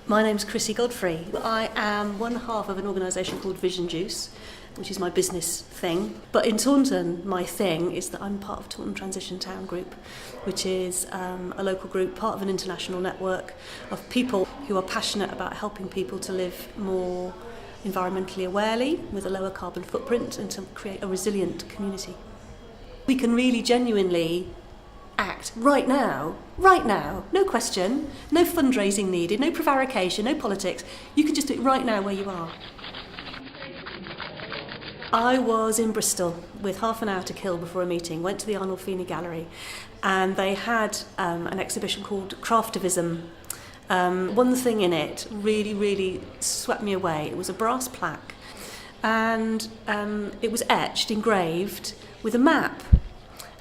My name's Chrissie Godfrey. I am one half of an organisation called Vision Juice, which is my business thing. But in Taunton, my thing is that I'm part of Taunton Transition Town Group, which is a local group, part of an international network of people who are passionate about helping people to live more environmentally awarely, with a lower carbon footprint, and to create a resilient community. We can really genuinely act right now, no question, no fundraising needed, no prevarication, no politics. You can just do it right now where you are. I was in Bristol with half an hour to kill before a meeting, went to the Arnold Feeney Gallery, and they had an exhibition called Craftivism. One thing in it really swept me away. It was a brass plaque, and it was etched, engraved, with a map.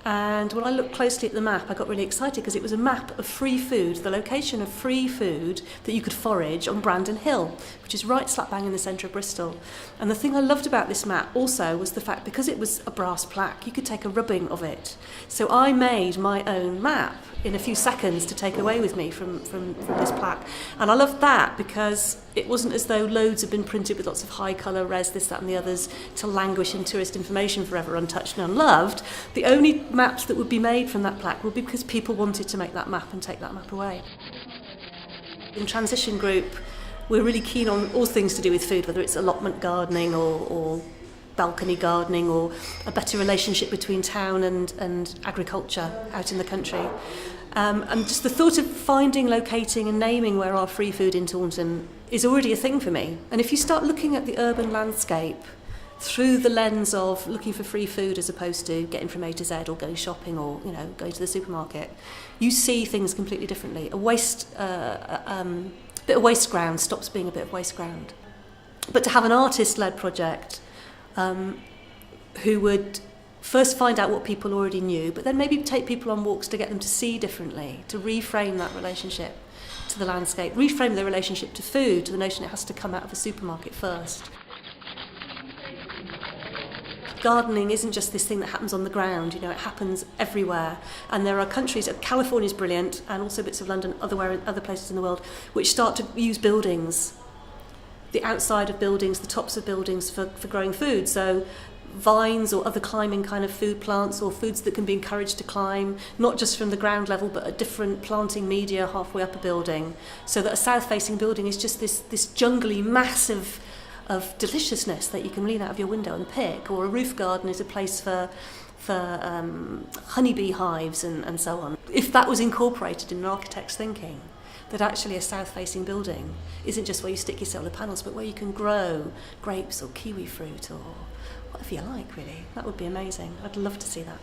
And when I looked closely at the map, I got really excited because it was a map of free food, the location of free food that you could forage on Brandon Hill, which is right slap bang in the centre of Bristol. And the thing I loved about this map also was the fact, because it was a brass plaque, you could take a rubbing of it. So I made my own map in a few seconds to take away with me from this plaque. And I loved that because it wasn't as though loads had been printed with lots of high colour res, this, that and the others, to languish in tourist information forever untouched and unloved. The only maps that would be made from that plaque would be because people wanted to make that map and take that map away. In Transition Group, we're really keen on all things to do with food, whether it's allotment gardening or balcony gardening, or a better relationship between town and agriculture out in the country. And just the thought of finding, locating and naming where our free food in Taunton is already a thing for me. And if you start looking at the urban landscape through the lens of looking for free food as opposed to getting from A to Z or going shopping or going to the supermarket, you see things completely differently. A bit of waste ground stops being a bit of waste ground. But to have an artist-led project who would first find out what people already knew, but then maybe take people on walks to get them to see differently, to reframe that relationship to the landscape, reframe their relationship to food, to the notion it has to come out of a supermarket first. Gardening isn't just this thing that happens on the ground, it happens everywhere. And there are countries, California's brilliant, and also bits of London, other places in the world, which start to use buildings, the outside of buildings, the tops of buildings for growing food. So vines or other climbing kind of food plants, or foods that can be encouraged to climb, not just from the ground level, but at different planting media halfway up a building. So that a south-facing building is just this jungly, massive of deliciousness that you can lean out of your window and pick, or a roof garden is a place for honeybee hives and so on. If that was incorporated in an architect's thinking, that actually a south-facing building isn't just where you stick your solar panels, but where you can grow grapes or kiwi fruit or whatever you like, really. That would be amazing. I'd love to see that.